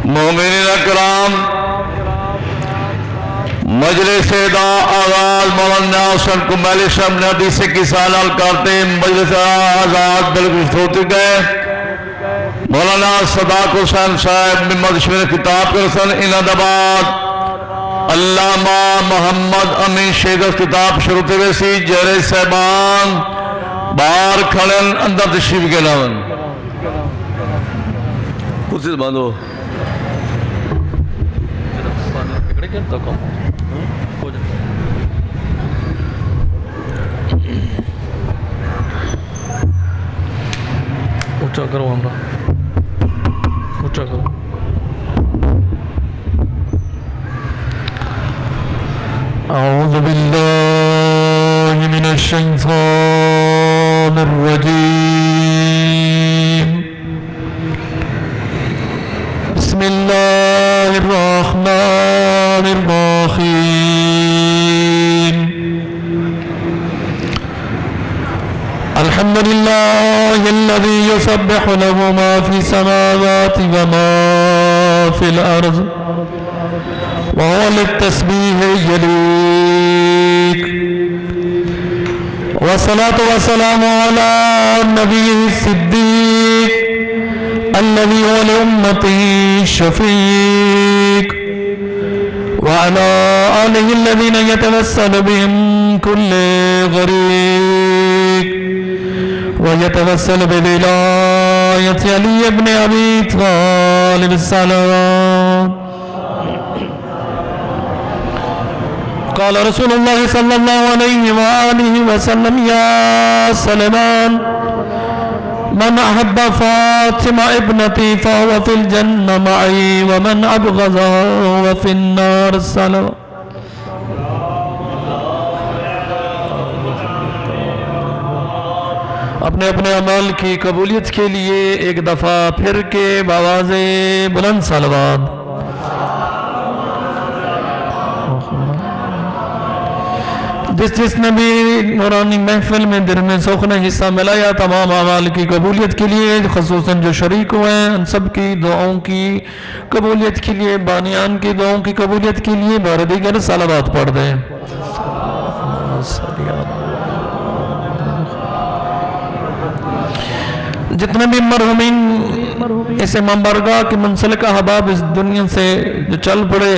مومنین اکرام، مجلس دا آغاز مولانا حسن کمیلی صاحب نے حدیث کی سالال کرتے مجلس آزاد بالکل ہوتے گئے۔ مولانا صداق حسین صاحب محمد شمیر خطاب کرسن انہداباد علامہ محمد امین شیدت خطاب شروع ہوئے سی جہرے صاحبان باہر کھڑن اندر تشریف کے ناون کچھ سے باندھو اچھا کرو ہمارا اچھا کرو اعوذ باللہ من الشیطان الرجیم بسم اللہ الرحمن الرحیم الحمد لله الذي يسبح له ما في السماوات وما في الأرض وهو للتسبيح يليق والصلاة والسلام على النبي الصديق الذي هو لأمته الشفيق وعلى آله الذين يتوسل بهم كل غريق ويتوسل بولاية علي بن أبي طالب السلام قال رسول الله صلى الله عليه وآله وسلم يا سلمان من أحب فاطمة ابنتي فهو في الجنة معي ومن أبغضها فهو في النار السلام اپنے اپنے عمل کی قبولیت کے لیے ایک دفعہ پھر کے بآواز بلند صلوات۔ جس نے بھی نورانی محفل میں در میں سوخنا حصہ ملایا تمام اعمال کی قبولیت کے لیے، خصوصاً جو شریک ہوئے ہیں ان سب کی دعاؤں کی قبولیت کے لیے، بانیان کی دعاؤں کی قبولیت کے لیے بار دیگر صلوات پڑھ دیں۔ جتنے بھی مرحومین اس امام بارگاہ کی منسلک احباب اس دنیا سے جو چل پڑے،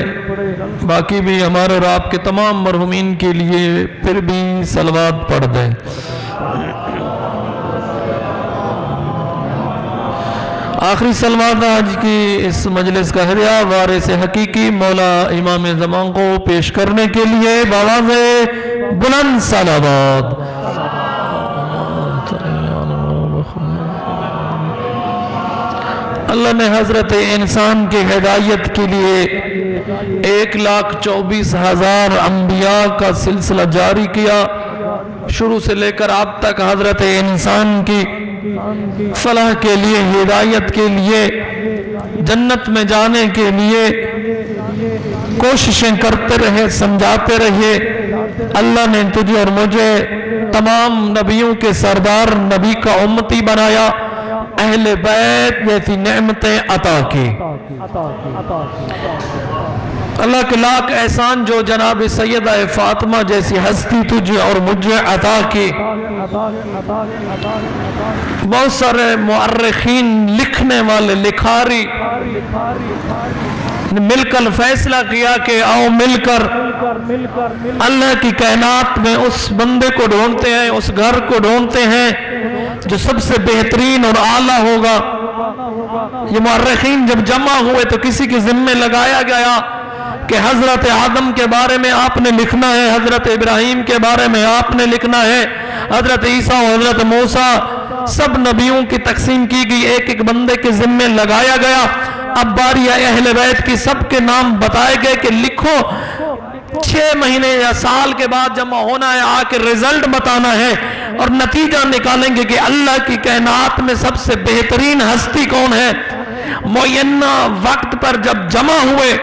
باقی بھی ہمارے اور آپ کے تمام مرحومین کے لیے پھر بھی صلوات پڑھ دیں۔ آخری صلوات آج کی اس مجلس کا ہدیہ وارث حقیقی مولا امام زمان کو پیش کرنے کے لیے بآواز بلند صلوات۔ اللہ نے حضرت انسان کی ہدایت کے لیے 1,24,000 انبیاء کا سلسلہ جاری کیا، شروع سے لے کر اب تک حضرت انسان کی فلاح کے لیے، ہدایت کے لیے، جنت میں جانے کے لیے کوششیں کرتے رہے، سمجھاتے رہے۔ اللہ نے تجھے اور مجھے تمام نبیوں کے سردار، نبی کا امتی بنایا، اہل بیت جیسی نعمتیں عطا کی۔ اللہ کے لاکھ احسان جو جناب سیدہ فاطمہ جیسی ہستی تجھے اور مجھے عطا کی۔ بہت سارے مؤرخین، لکھنے والے، لکھاری مل کر فیصلہ کیا کہ آؤ مل کر اللہ کی کائنات میں اس بندے کو ڈھونڈتے ہیں، اس گھر کو ڈھونڈتے ہیں جو سب سے بہترین اور اعلیٰ ہوگا۔ یہ مؤرخین جب جمع ہوئے تو کسی کے ذمہ لگایا گیا کہ حضرت آدم کے بارے میں آپ نے لکھنا ہے، حضرت ابراہیم کے بارے میں آپ نے لکھنا ہے، حضرت عیسیٰ و حضرت موسیٰ، سب نبیوں کی تقسیم کی گئی، ایک ایک بندے کے ذمہ لگایا گیا۔ اب باری اہل بیت کی سب کے نام بتائے گئے کہ لکھو، 6 مہینے یا سال کے بعد جمع ہونا ہے، آ کے رزلٹ بتانا ہے اور نتیجہ نکالیں گے کہ اللہ کی کائنات میں سب سے بہترین ہستی کون ہے۔ معینہ وقت پر جب جمع ہوئے،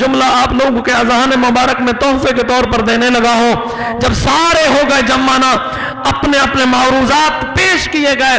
جملہ آپ لوگوں کے اذہان مبارک میں تحفے کے طور پر دینے لگا ہوں، جب سارے ہو گئے جمعنا، اپنے اپنے معروضات پیش کیے گئے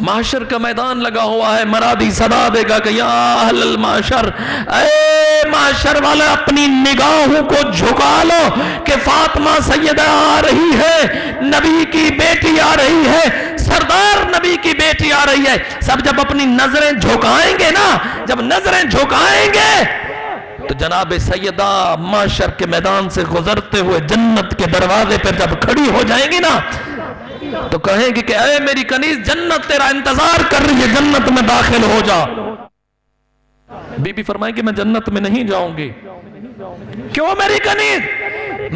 معاشر کا میدان لگا ہوا ہے، منادی صدا دے گا کہ یا اہل المعاشر، اے معاشر والے اپنی نگاہوں کو جھکا لو کہ فاطمہ سیدہ آ رہی ہے، نبی کی بیٹی آ رہی ہے، سردار نبی کی بیٹی آ رہی ہے۔ سب جب اپنی نظریں جھکائیں گے نا، جب نظریں جھکائیں گے تو جناب سیدہ معاشر کے میدان سے گزرتے ہوئے جنت کے دروازے پر جب کھڑی ہو جائیں گی نا تو کہیں گی کہ اے میری کنیز، جنت تیرا انتظار کر رہی ہے، جنت میں داخل ہو جا۔ بی بی فرمائیں کہ میں جنت میں نہیں جاؤں گی۔ کیوں میری کنیز؟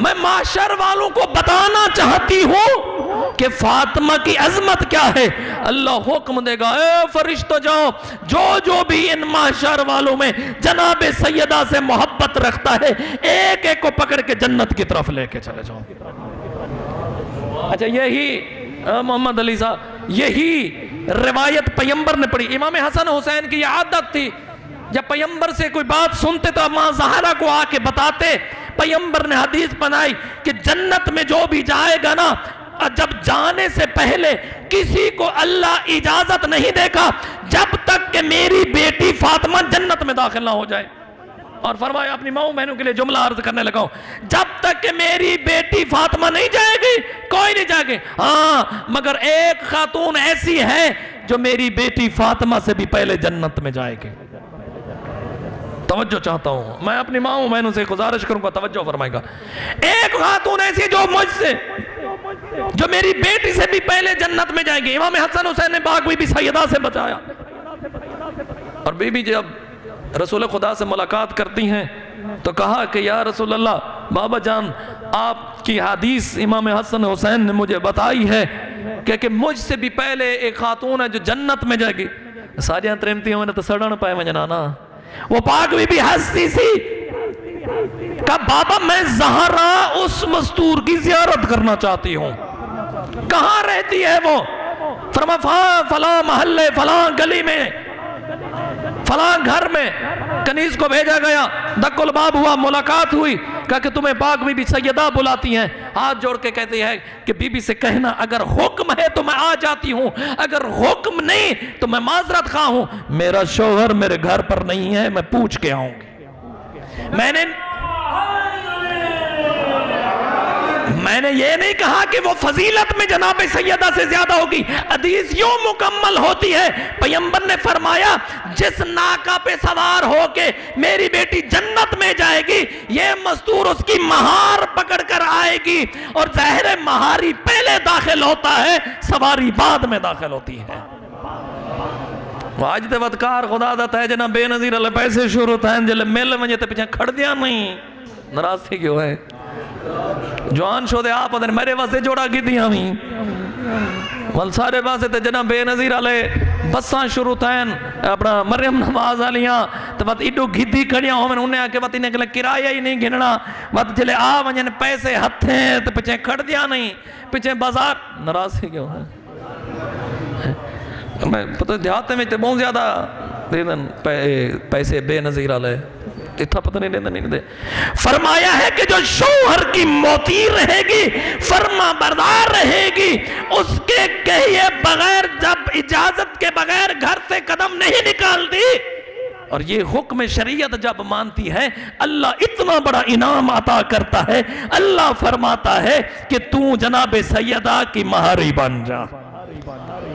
میں معاشر والوں کو بتانا چاہتی ہوں کہ فاطمہ کی عظمت کیا ہے۔ اللہ حکم دے گا، اے فرشتوں جاؤ، جو بھی ان معاشر والوں میں جناب سیدہ سے محبت رکھتا ہے، ایک ایک کو پکڑ کے جنت کی طرف لے کے چلے جاؤ۔ اچھا، یہی محمد علی صاحب، یہی روایت پیمبر نے پڑھی۔ امام حسن حسین کی یہ عادت تھی، جب پیمبر سے کوئی بات سنتے تو ماں زہرا کو آ کے بتاتے۔ پیمبر نے حدیث بنائی کہ جنت میں جو بھی جائے گا نا، جب جانے سے پہلے کسی کو اللہ اجازت نہیں دے گا جب تک کہ میری بیٹی فاطمہ جنت میں داخل نہ ہو جائے۔ اور فرمایا، اپنی ماؤں بہنوں کے لیے جملہ عرض کرنے لگا ہوں، جب تک کہ میری بیٹی فاطمہ نہیں جائے گی کوئی نہیں جائے گی، ہاں مگر ایک خاتون ایسی ہے جو میری بیٹی فاطمہ سے بھی پہلے جنت میں جائے گی۔ توجہ چاہتا ہوں، میں اپنی ماؤں بہنوں سے گزارش کروں گا، توجہ فرمائے گا۔ ایک خاتون ایسی جو مجھ سے، جو میری بیٹی سے بھی پہلے جنت میں جائے گی۔ امام حسن حسین نے باغ بی بی سیدہ سے بچایا، اور بی بی جب رسول خدا سے ملاقات کرتی ہیں تو کہا کہ یا رسول اللہ، بابا جان آپ کی حدیث امام حسن حسین نے مجھے بتائی ہے کہ مجھ سے بھی پہلے ایک خاتون ہے جو جنت میں جائے گی۔ ساریاں ترمتیوں میں نے تو سڑن پائے وجنا نا، وہ پاک بی بی ہستی سی، کہا بابا میں زہرا اس مستور کی زیارت کرنا چاہتی ہوں۔ کہاں رہتی ہے وہ؟ فرمایا فلاں محلے، فلاں گلی میں، فلاں گھر میں۔ کنیز کو بھیجا گیا، دق الباب ہوا، ملاقات ہوئی، کہا کہ تمہیں پاک بی بی سیدہ بلاتی ہیں۔ ہاتھ جوڑ کے کہتی ہے کہ بی بی سے کہنا اگر حکم ہے تو میں آ جاتی ہوں، اگر حکم نہیں تو میں معذرت خواہ ہوں، میرا شوہر میرے گھر پر نہیں ہے، میں پوچھ کے آؤں گی۔ میں نے یہ نہیں کہا کہ وہ فضیلت میں جناب سیدہ سے زیادہ ہوگی، حدیث یوں مکمل ہوتی ہے۔ پیمبر نے فرمایا جس ناکہ پہ سوار ہو کے میری بیٹی جنت میں جائے گی، یہ مستور اس کی مہار پکڑ کر آئے گی، اور ظاہر مہاری پہلے داخل ہوتا ہے، سواری بعد میں داخل ہوتی ہے۔ واجد ودکار خدا دا تے جنا بے نظیر اللہ پیسے شروع تھا جلے میل ونجے تے پیچھے کھڑ دیا نہیں، ناراض تھی کیوں ہے؟ جوان شو دے آپ ادھر میرے واسے جوڑا کی دیا ہمیں وال سارے واسے تے جنا بے نظیر اللہ بساں شروع تھا اپنا مریم نواز آلیاں تو بات ایڈو گھدی کھڑیاں ہوں میں انہیں آکے بات انہیں کہلے کرایہ ہی نہیں گھننا، بات جلے آ ونجن پیسے ہتھیں تو پیچھے کھڑ دیا نہیں، پیچھے بازار، ناراض تھی کیوں ہے؟ میں پتہ دیہاتے میں بہت زیادہ دیدن پیسے بے نظیر آلے اتھا پتہ نہیں دیدن نہیں دے۔ فرمایا ہے کہ جو شوہر کی موتی رہے گی، فرما بردار رہے گی، اس کے کہیے بغیر جب اجازت کے بغیر گھر سے قدم نہیں نکال دی، اور یہ حکم شریعت جب مانتی ہے اللہ اتنا بڑا انعام عطا کرتا ہے۔ اللہ فرماتا ہے کہ تو جناب سیدہ کی مہاری بن جا۔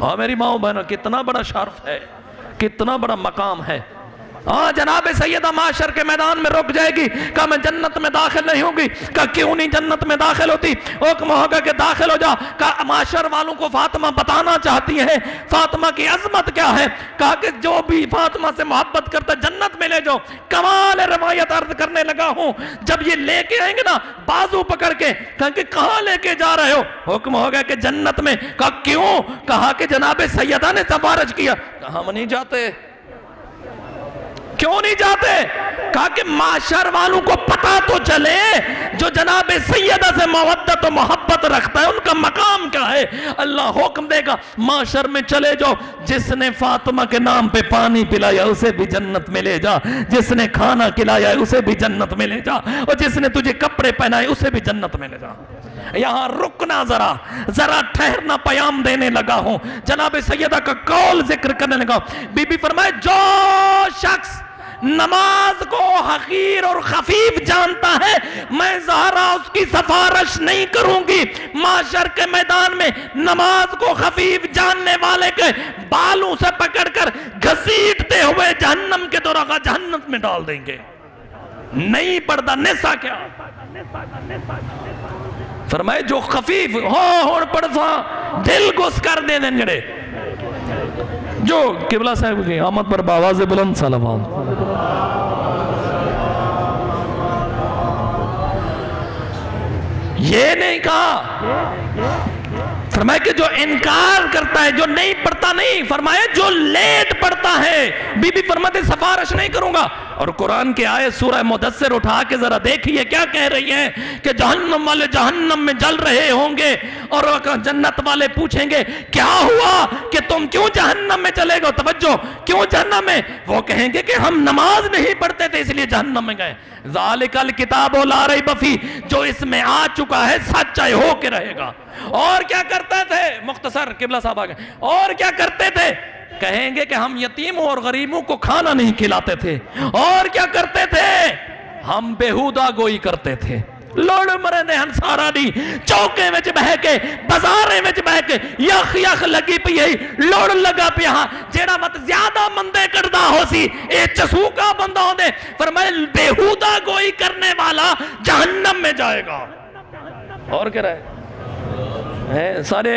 ہاں میری ماں بہنوں، کتنا بڑا شرف ہے، کتنا بڑا مقام ہے۔ ہاں جناب سیدہ معاشر کے میدان میں رک جائے گی، کہا میں جنت میں داخل نہیں ہوگی، کہا کیوں نہیں جنت میں داخل ہوتی؟ حکم ہوگا کہ داخل ہو جا۔ کہا معاشر والوں کو فاطمہ بتانا چاہتی ہے فاطمہ کی عظمت کیا ہے، کہا کہ جو بھی فاطمہ سے محبت کرتا جنت میں لے جاؤ۔ کمال روایت عرض کرنے لگا ہوں، جب یہ لے کے آئیں گے نا بازو پکڑ کے، کہا کہ کہاں لے کے جا رہے ہو؟ حکم ہوگا کہ جنت میں۔ کہا کیوں؟ کہا کہ جناب سیدہ نے سفارش کیا۔ کہا ہم نہیں جاتے۔ کیوں نہیں جاتے؟ کہا کہ معاشر والوں کو پتا تو چلے جو جو جناب سیدہ سے مودت و محبت رکھتا ہے ان کا مقام کیا ہے؟ اللہ حکم دے گا معاشر میں چلے جاؤ، جس نے فاطمہ کے نام پہ پانی پلایا اسے بھی جنت میں لے جا، جس نے کھانا کھلایا اسے بھی جنت میں لے جا، اور جس نے تجھے کپڑے پہنائے اسے بھی جنت میں لے جا۔ یہاں رکنا ذرا ٹھہرنا، پیام دینے لگا ہوں، جناب سیدہ کا قول ذکر کرنے لگا ہوں۔ بی بی فرمائے جو شخص نماز کو حقیر اور خفیف جانتا ہے میں زہرا اس کی سفارش نہیں کروں گی۔ معاشر کے میدان میں نماز کو خفیف جاننے والے کے بالوں سے پکڑ کر گھسیٹتے ہوئے جہنم کے دورہ جہنم میں ڈال دیں گے۔ نہیں پڑھتا نسا کیا فرمائے جو خفیف ہو پڑھتا دل گس کر دے دیں جڑے جو قبلہ صاحب کی آمد پر باواز بلند صلوات۔ یہ نہیں کہا فرمایا کہ جو انکار کرتا ہے، جو نہیں پڑھتا نہیں، فرمایا جو لیٹ پڑھتا ہے بی بی فرماتے سفارش نہیں کروں گا۔ اور قرآن کے آیت سورہ مدثر اٹھا کے ذرا دیکھیے کیا کہہ رہی ہیں کہ جہنم والے جہنم میں جل رہے ہوں گے اور جنت والے پوچھیں گے کیا ہوا کہ تم کیوں جہنم میں چلے گئے؟ توجہ، کیوں جہنم میں؟ وہ کہیں گے کہ ہم نماز نہیں پڑھتے تھے اس لیے جہنم میں گئے۔ ذالک الکتاب لا ریب فیہ، جو اس میں آ چکا ہے سچائی ہو کے رہے گا۔ اور کیا کرتے تھے؟ مختصر قبلہ صاحب آگئے، اور کیا کرتے تھے؟ کہیں گے کہ ہم یتیموں اور غریبوں کو کھانا نہیں کھلاتے تھے۔ اور کیا کرتے تھے؟ ہم بیہودہ گوئی کرتے تھے۔ لوڑ مرے دے ہنسارا دی چوکے میں بہ کے بازارے میں بہ کے یخ یخ لگی پی ہے لوڑ لگا پی ہاں جیڑا مت زیادہ مندے کردہ ہو سی اے چسوکا بندہ ہو دے فرمائے بیہودہ گوئی کرنے والا جہنم میں جائے گا۔ اور کیا رہے سارے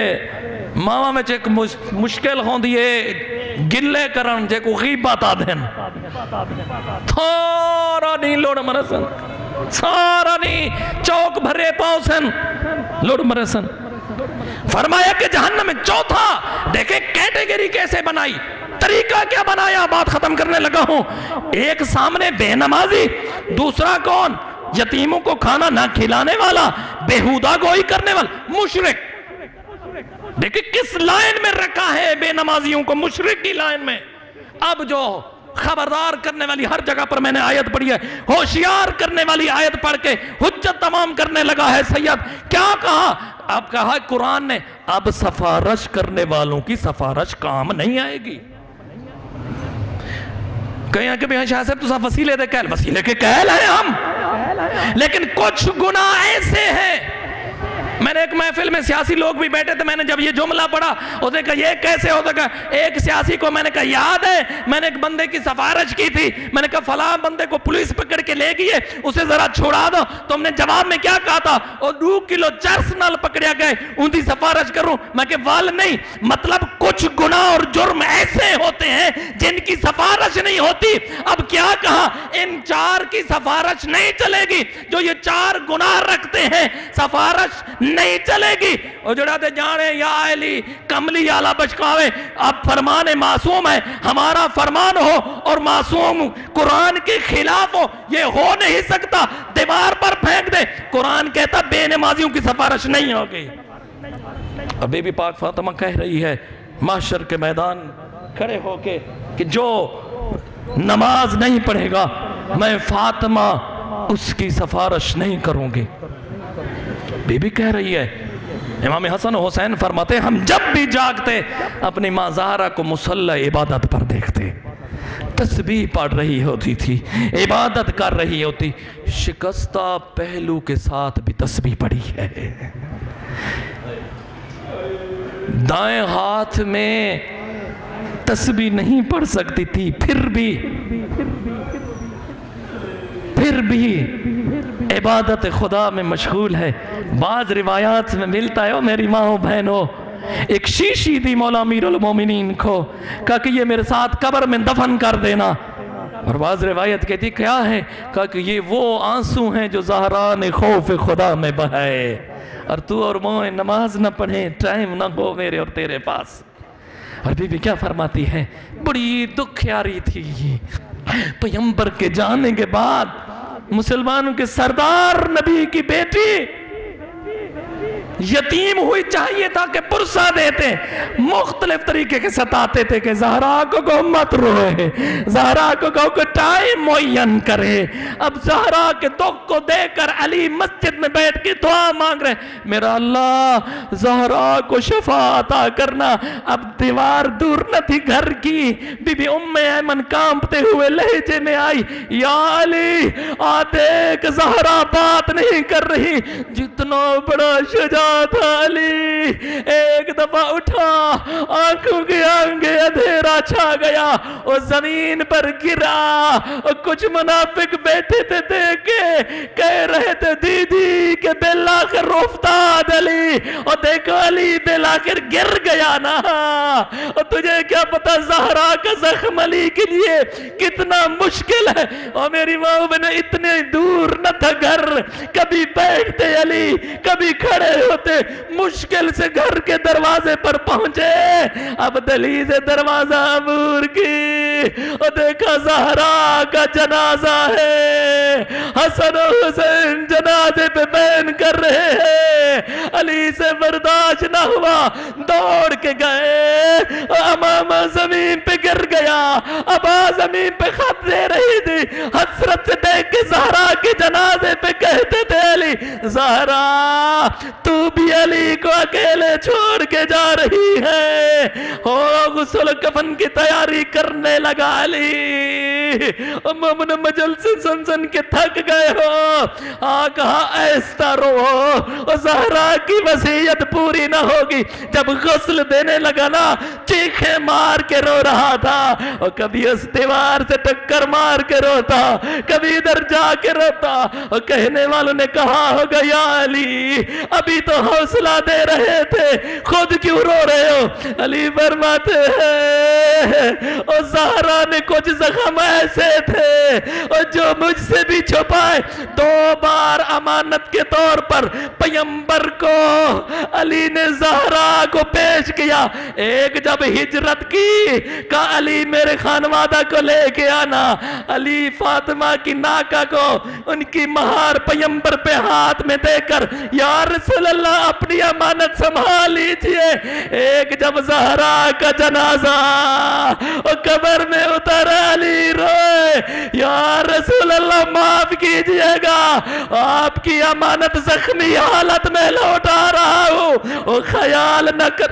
ماما میں ایک مشکل ہوندی ہے گلے کرن جے کو غیبت آدھن تھوڑا نہیں لوڑ مرسن سارا نہیں چوک بھرے پاؤ سن لوڑ مرسن۔ فرمایا کہ جہنم میں چوتھا دیکھیں کیٹیگری کیسے بنائی، طریقہ کیا بنایا، بات ختم کرنے لگا ہوں۔ ایک سامنے بے نمازی، دوسرا کون؟ یتیموں کو کھانا نہ کھلانے والا، بیہودہ گوئی کرنے والا، مشرک۔ دیکھیں کس لائن میں رکھا ہے بے نمازیوں کو؟ مشرک کی لائن میں۔ اب جو خبردار کرنے والی ہر جگہ پر میں نے آیت پڑھی ہے، ہوشیار کرنے والی آیت پڑھ کے حجت تمام کرنے لگا ہے سید۔ کیا کہا؟ اب کہا قرآن نے اب سفارش کرنے والوں کی سفارش کام نہیں آئے گی۔ کہیں کہ بھی شاہ صاحب تو صاحب وسیلے دے کہل، وسیلے کے کہل ہیں ہم، لیکن کچھ گناہ ایسے ہیں۔ میں نے ایک محفل میں سیاسی لوگ بھی بیٹھے تھے، میں نے جب یہ جملہ پڑھا اس نے کہا یہ کیسے ہوتا ہے؟ ایک سیاسی کو میں نے کہا یاد ہے میں نے ایک بندے کی سفارش کی تھی، میں نے کہا فلاں بندے کو پولیس پکڑ کے لے گئی ہے اسے ذرا چھوڑا دو، تم نے جواب میں کیا کہا تھا؟ اور 2 کلو چرس نال پکڑیا گئے ان کی سفارش کروں؟ میں کہ وال نہیں، مطلب کچھ گناہ اور جرم ایسے ہوتے ہیں جن کی سفارش نہیں ہوتی۔ اب کیا کہا؟ ان 4 کی سفارش نہیں چلے گی، جو یہ 4 گناہ رکھتے ہیں سفارش نہیں چلے گی۔ اور جڑا دے جانے یا علی کملی آلہ بشکاوے، اب فرمان معصوم ہے، ہمارا فرمان ہو اور معصوم قرآن کے خلاف ہو، یہ ہو نہیں سکتا، دیوار پر پھینک دے۔ قرآن کہتا بے نمازیوں کی سفارش نہیں ہوگی۔ ابھی بھی پاک فاطمہ کہہ رہی ہے محشر کے میدان کھڑے ہو کے کہ جو نماز نہیں پڑھے گا میں فاطمہ اس کی سفارش نہیں کروں گی۔ بی بی کہہ رہی ہے، امام حسن و حسین فرماتے ہم جب بھی جاگتے اپنی ماں زہرا کو مصلی عبادت پر دیکھتے، تسبیح پڑھ رہی ہوتی تھی، عبادت کر رہی ہوتی، شکستہ پہلو کے ساتھ بھی تسبیح پڑھی ہے۔ دائیں ہاتھ میں تسبیح نہیں پڑھ سکتی تھی، پھر بھی عبادت خدا میں مشغول ہے۔ بعض روایات میں ملتا ہے میری ماں و بہنوں، ایک شیشی دی مولا امیر المومنین کو کہا کہ یہ میرے ساتھ قبر میں دفن کر دینا، اور بعض روایت کہتی کیا ہے؟ کہا کہ یہ وہ آنسو ہیں جو زہرا نے خوف خدا میں بہائے، اور تو اور میں نماز نہ پڑھیں، ٹائم نہ ہو میرے اور تیرے پاس۔ اور بی بی کیا فرماتی ہے؟ بڑی دکھیاری تھی پیغمبر کے جانے کے بعد مسلمانوں کے سردار نبی کی بیٹی یتیم ہوئی، چاہیے تھا کہ پرسہ دیتے، مختلف طریقے کے ستاتے تھے کہ زہرا کو مت روئے، زہرا کو ٹائم معین کرے۔ اب زہرا کے دکھ کو دیکھ کر علی مسجد میں بیٹھ کے دعا مانگ رہے، میرا اللہ زہرا کو شفا عطا کرنا۔ اب دیوار دور نہ تھی گھر کی، بی بی ام ایمن کانپتے ہوئے لہجے میں آئی، یا علی آ دیکھ زہرا بات نہیں کر رہی، جتنا بڑا شجاعت علی، ایک دفعہ اٹھا، آنکھوں کے آنگے اندھیرا چھا گیا، وہ زمین پر گرا، اور کچھ منافق بیٹھے تھے دیکھ کے کہہ رہے تھے دیدی کہ بالآخر افتاد علی، اور دیکھو علی بالآخر گر گیا نا، اور تجھے کیا پتا زہرا کا زخم علی کے لیے کتنا مشکل ہے، اور میری ماں بہن اتنے دور نہ تھا گھر، کبھی بیٹھتے علی کبھی کھڑے ہوتے، مشکل سے گھر کے دروازے پر پہنچے، اب دہلیز دروازہ عبور کی، اور دیکھا زہرا کا جنازہ ہے، حسن و حسین جنازے پہ بین کر رہے ہیں، علی سے برداشت نہ ہوا، دوڑ کے گئے، امامہ زمین پہ گر گیا، ابا زمین پہ خط دے رہی تھی، حسرت سے دیکھ کے زہرا کے جنازے پہ کہتے تھے علی زہرا تو بھی علی کو اکیلے چھوڑ کے جا رہی ہے، ہو غسل کفن کی تیاری کرنے لگا علی، مومن مجل سے سن کے تھک گئے ہو، کہا ایستا رو، زہرا کی وصیت پوری نہ ہوگی، جب غسل دینے لگا نا چیخیں مار کے رو رہا تھا، اور کبھی اس دیوار سے ٹکر مار کے روتا، کبھی ادھر جا کے روتا، اور کہنے والوں نے کہا ہوگا یا علی ابھی تو حوصلہ دے رہے تھے، خود کیوں رو رہے ہو؟ علی فرماتے ہیں اور زہرا نے کچھ زخم ایسے تھے اور جو مجھ سے بھی چھپائے، 2 بار امانت کے طور پر پیغمبر کو علی نے زہرا کو پیش کیا، ایک جب ہجرت کی کہا علی میرے خانوادہ کو لے کے آنا، علی فاطمہ کی ناکہ کو ان کی مہار پیغمبر پہ ہاتھ میں دے کر یا رسول اللہ اپنی امانت سنبھال لیجئے، ایک جب زہرا کا جنازہ اور قبر میں اتر علی روئے، یا رسول اللہ معاف کیجئے گا، آپ کی امانت زخمی حالت میں لوٹا رہا ہوں، اور خیال نہ کر